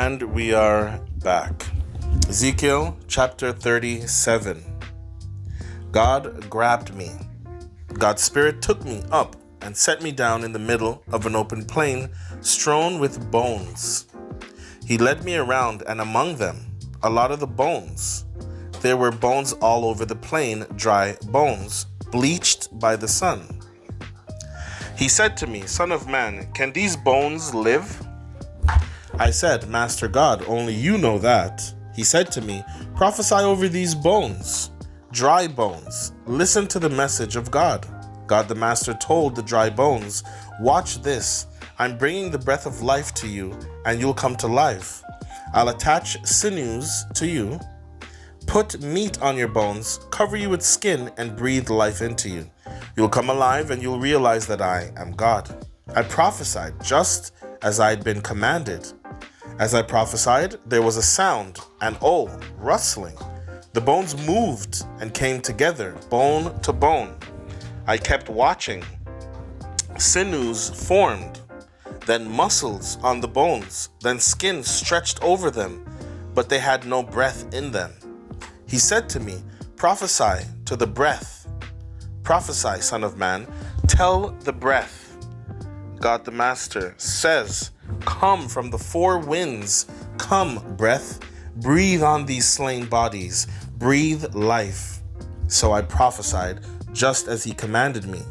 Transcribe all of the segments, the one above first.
And we are back. Ezekiel chapter 37. God grabbed me. God's Spirit took me up and set me down in the middle of an open plain strewn with bones. He led me around, and among them, a lot of the bones. There were bones all over the plain, dry bones, bleached by the sun. He said to me, "Son of man, can these bones live?" I said, "Master God, only you know that." He said to me, "Prophesy over these bones, dry bones. Listen to the message of God." God the Master told the dry bones, "Watch this. I'm bringing the breath of life to you, and you'll come to life. I'll attach sinews to you, put meat on your bones, cover you with skin, and breathe life into you. You'll come alive, and you'll realize that I am God." I prophesied just as I had been commanded. As I prophesied, there was a sound, and rustling. The bones moved and came together, bone to bone. I kept watching. Sinews formed, then muscles on the bones, then skin stretched over them, but they had no breath in them. He said to me, "Prophesy to the breath. Prophesy, Son of Man, tell the breath. God the Master says, come from the four winds. Come, breath, breathe on these slain bodies. Breathe life." So I prophesied just as he commanded me.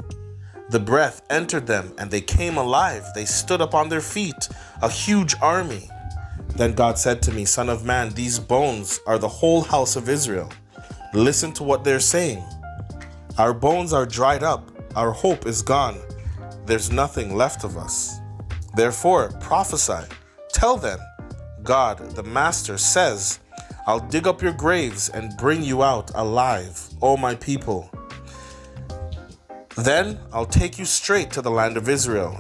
The breath entered them, and they came alive. They stood up on their feet, a huge army. Then God said to me, "Son of man, these bones are the whole house of Israel. Listen to what they're saying. Our bones are dried up. Our hope is gone. There's nothing left of us. Therefore, prophesy. Tell them, God, the Master, says, I'll dig up your graves and bring you out alive, O my people. Then I'll take you straight to the land of Israel.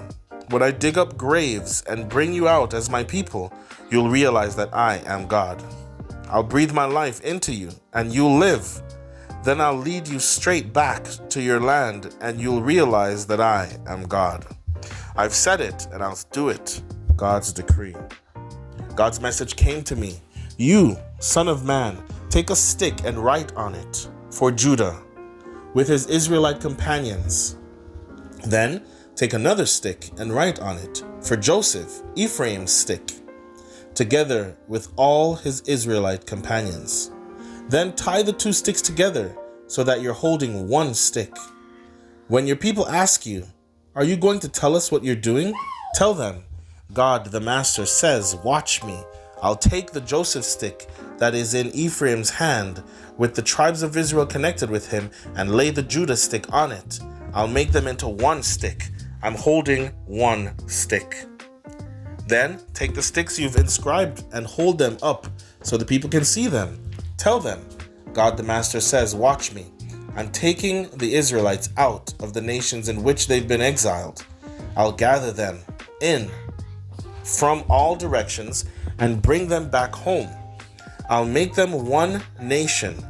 When I dig up graves and bring you out as my people, you'll realize that I am God. I'll breathe my life into you, and you'll live. Then I'll lead you straight back to your land, and you'll realize that I am God. I've said it, and I'll do it. God's decree. God's message came to me. You, son of man, take a stick and write on it for Judah with his Israelite companions. Then take another stick and write on it for Joseph, Ephraim's stick, together with all his Israelite companions. Then tie the two sticks together so that you're holding one stick. When your people ask you, "Are you going to tell us what you're doing?" Tell them, God the Master says, "Watch me. I'll take the Joseph stick that is in Ephraim's hand with the tribes of Israel connected with him and lay the Judah stick on it. I'll make them into one stick. I'm holding one stick. Then take the sticks you've inscribed and hold them up so the people can see them. Tell them, God the Master says, watch me. I'm taking the Israelites out of the nations in which they've been exiled. I'll gather them in from all directions and bring them back home. I'll make them one nation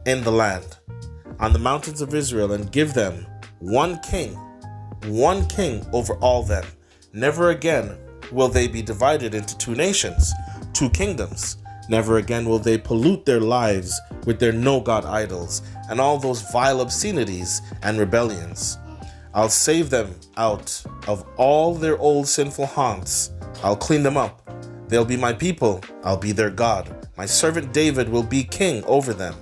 in the land, on the mountains of Israel, and give them one king over all them. Never again will they be divided into two nations, two kingdoms. Never again will they pollute their lives with their no-God idols and all those vile obscenities and rebellions. I'll save them out of all their old sinful haunts. I'll clean them up. They'll be my people. I'll be their God. My servant David will be king over them.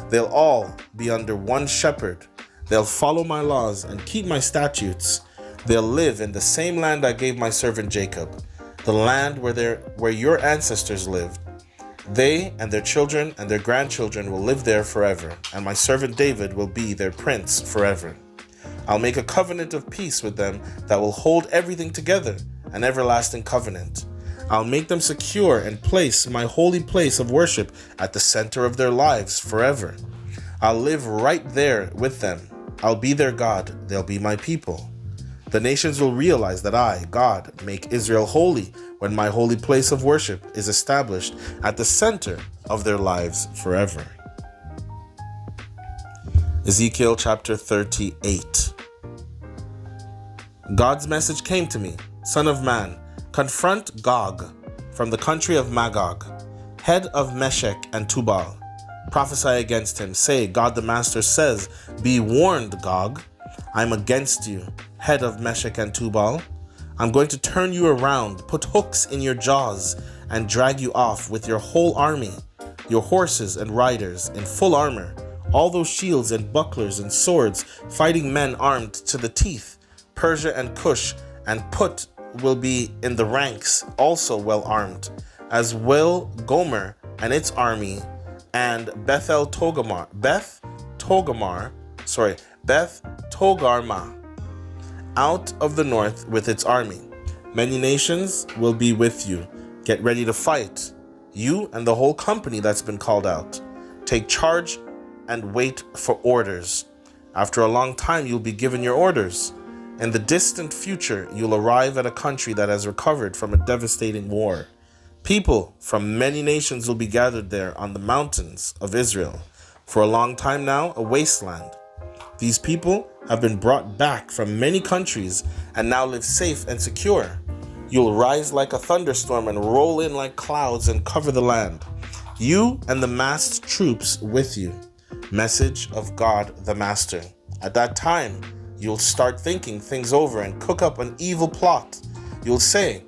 They'll all be under one shepherd. They'll follow my laws and keep my statutes. They'll live in the same land I gave my servant Jacob, the land where your ancestors lived. They and their children and their grandchildren will live there forever, and my servant David will be their prince forever. I'll make a covenant of peace with them that will hold everything together, an everlasting covenant. I'll make them secure and place my holy place of worship at the center of their lives forever. I'll live right there with them. I'll be their God. They'll be my people. The nations will realize that I, God, make Israel holy when my holy place of worship is established at the center of their lives forever. Ezekiel chapter 38. God's message came to me. Son of man, confront Gog, from the country of Magog, head of Meshech and Tubal. Prophesy against him. Say, God the Master says, be warned, Gog. I'm against you, head of Meshech and Tubal. I'm going to turn you around, put hooks in your jaws, and drag you off with your whole army, your horses and riders in full armor, all those shields and bucklers and swords, fighting men armed to the teeth. Persia and Cush and Put will be in the ranks, also well armed, as will Gomer and its army, and Beth Togarmah, out of the north with its army. Many nations will be with you. Get ready to fight, you and the whole company that's been called out. Take charge and wait for orders. After a long time, you'll be given your orders. In the distant future, you'll arrive at a country that has recovered from a devastating war. People from many nations will be gathered there on the mountains of Israel. For a long time now, a wasteland. These people have been brought back from many countries and now live safe and secure. You'll rise like a thunderstorm and roll in like clouds and cover the land. You and the massed troops with you. Message of God the Master. At that time, you'll start thinking things over and cook up an evil plot. You'll say,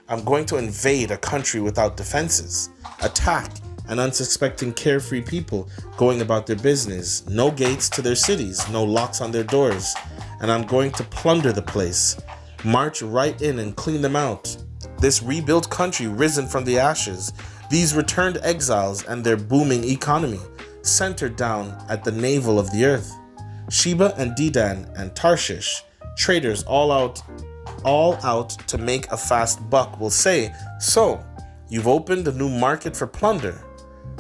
I'm going to invade a country without defenses, attack an unsuspecting carefree people going about their business, no gates to their cities, no locks on their doors, and I'm going to plunder the place, march right in and clean them out. This rebuilt country risen from the ashes, these returned exiles and their booming economy, centered down at the navel of the earth. Sheba and Dedan and Tarshish, traders all out to make a fast buck, will say, so, you've opened a new market for plunder.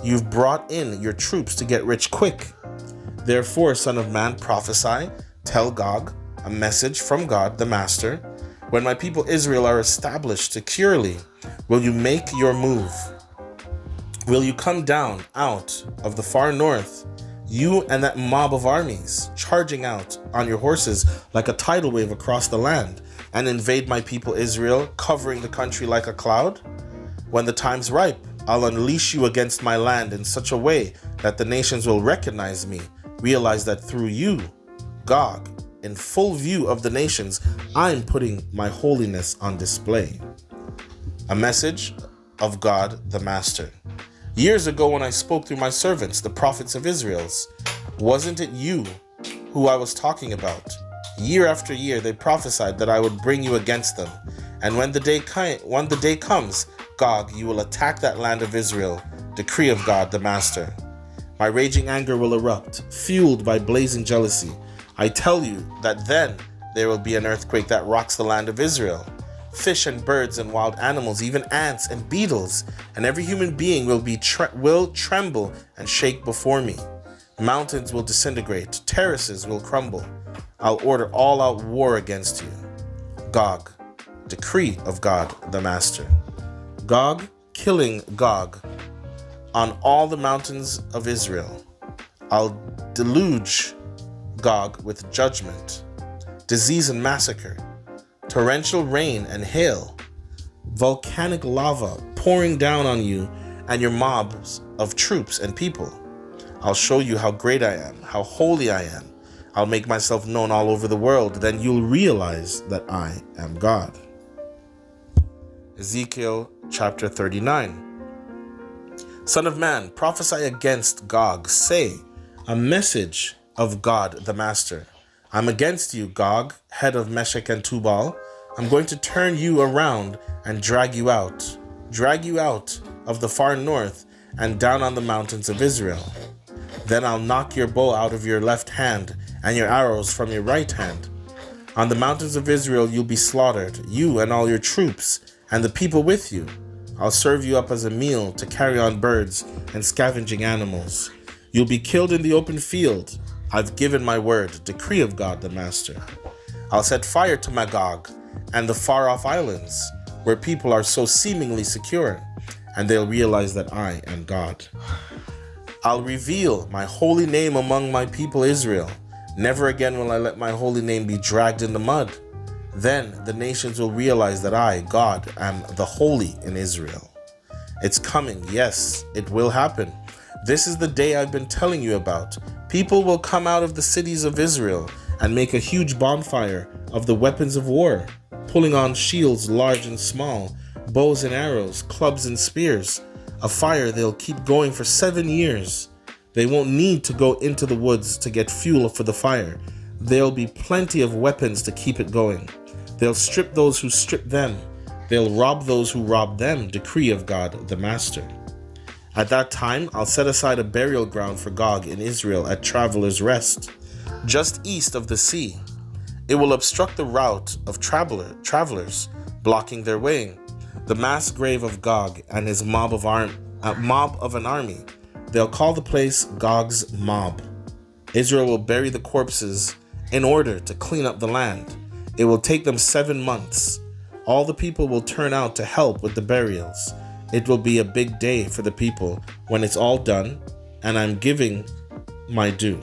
You've brought in your troops to get rich quick. Therefore, Son of Man, prophesy, tell Gog, a message from God the Master. When my people Israel are established securely, will you make your move? Will you come down out of the far north, you and that mob of armies, charging out on your horses like a tidal wave across the land, and invade my people Israel, covering the country like a cloud? When the time's ripe, I'll unleash you against my land in such a way that the nations will recognize me, realize that through you, Gog, in full view of the nations, I'm putting my holiness on display. A message of God the Master. Years ago when I spoke through my servants, the prophets of Israel's, wasn't it you who I was talking about? Year after year they prophesied that I would bring you against them. And when the day comes, Gog, you will attack that land of Israel, decree of God the Master. My raging anger will erupt, fueled by blazing jealousy. I tell you that then there will be an earthquake that rocks the land of Israel. Fish and birds and wild animals, even ants and beetles, and every human being will tremble and shake before me. Mountains will disintegrate, terraces will crumble. I'll order all-out war against you. Gog, decree of God the Master. Gog killing Gog on all the mountains of Israel. I'll deluge Gog with judgment, disease and massacre, torrential rain and hail, volcanic lava pouring down on you and your mobs of troops and people. I'll show you how great I am, how holy I am. I'll make myself known all over the world. Then you'll realize that I am God. Ezekiel chapter 39. Son of man, prophesy against Gog. Say, a message of God the Master. I'm against you, Gog, head of Meshech and Tubal. I'm going to turn you around and drag you out of the far north and down on the mountains of Israel. Then I'll knock your bow out of your left hand and your arrows from your right hand. On the mountains of Israel you'll be slaughtered, you and all your troops, and the people with you. I'll serve you up as a meal to carry on birds and scavenging animals. You'll be killed in the open field. I've given my word, decree of God the Master. I'll set fire to Magog and the far-off islands, where people are so seemingly secure, and they'll realize that I am God. I'll reveal my holy name among my people Israel. Never again will I let my holy name be dragged in the mud. Then the nations will realize that I, God, am the holy in Israel. It's coming. Yes, it will happen. This is the day I've been telling you about. People will come out of the cities of Israel and make a huge bonfire of the weapons of war, pulling on shields large and small, bows and arrows, clubs and spears. A fire they'll keep going for 7 years. They won't need to go into the woods to get fuel for the fire. There'll be plenty of weapons to keep it going. They'll strip those who strip them. They'll rob those who rob them, decree of God the Master. At that time, I'll set aside a burial ground for Gog in Israel at Travelers' Rest, just east of the sea. It will obstruct the route of travelers, blocking their way. The mass grave of Gog and his mob of an army. They'll call the place Gog's mob. Israel will bury the corpses in order to clean up the land. It will take them 7 months. All the people will turn out to help with the burials. It will be a big day for the people when it's all done, and I'm given my due.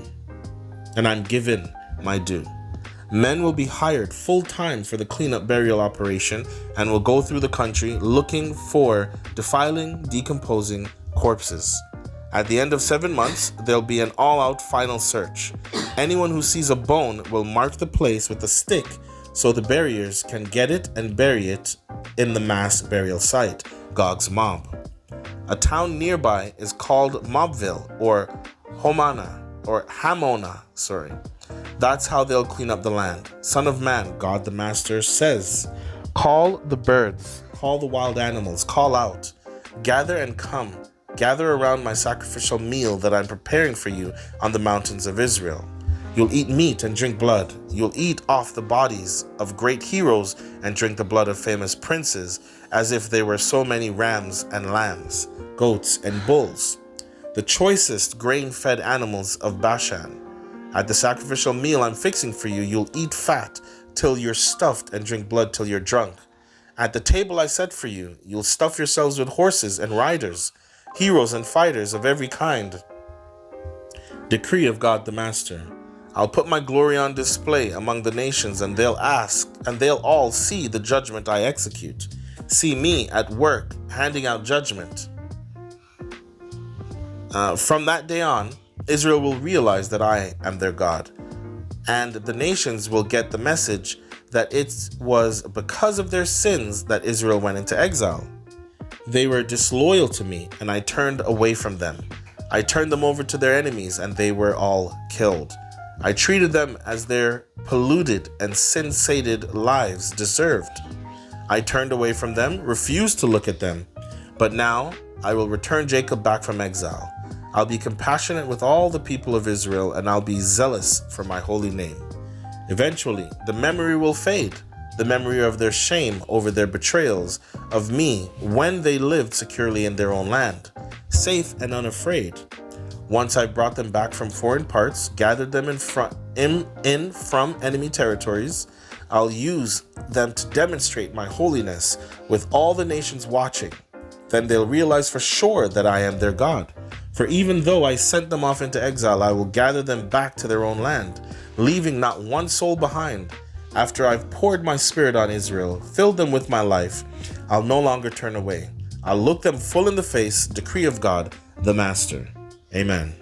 Men will be hired full-time for the cleanup burial operation and will go through the country looking for defiling, decomposing corpses. At the end of 7 months, there'll be an all-out final search. Anyone who sees a bone will mark the place with a stick so the buriers can get it and bury it in the mass burial site, Gog's mob. A town nearby is called Mobville or Hamona. That's how they'll clean up the land. Son of man, God the Master says, call the birds, call the wild animals, call out, gather and come, gather around my sacrificial meal that I'm preparing for you on the mountains of Israel. You'll eat meat and drink blood. You'll eat off the bodies of great heroes and drink the blood of famous princes, as if they were so many rams and lambs, goats and bulls, the choicest grain-fed animals of Bashan. At the sacrificial meal I'm fixing for you, you'll eat fat till you're stuffed and drink blood till you're drunk. At the table I set for you, you'll stuff yourselves with horses and riders, heroes and fighters of every kind. Decree of God the Master. I'll put my glory on display among the nations, and they'll all see the judgment I execute. See me at work, handing out judgment. From that day on, Israel will realize that I am their God, and the nations will get the message that it was because of their sins that Israel went into exile. They were disloyal to me, and I turned away from them. I turned them over to their enemies, and they were all killed. I treated them as their polluted and sin-sated lives deserved. I turned away from them, refused to look at them. But now I will return Jacob back from exile. I'll be compassionate with all the people of Israel, and I'll be zealous for my holy name. Eventually, the memory will fade, the memory of their shame over their betrayals of me when they lived securely in their own land, safe and unafraid. Once I brought them back from foreign parts, gathered them from enemy territories, I'll use them to demonstrate my holiness with all the nations watching. Then they'll realize for sure that I am their God. For even though I sent them off into exile, I will gather them back to their own land, leaving not one soul behind. After I've poured my spirit on Israel, filled them with my life, I'll no longer turn away. I'll look them full in the face, decree of God, the Master. Amen.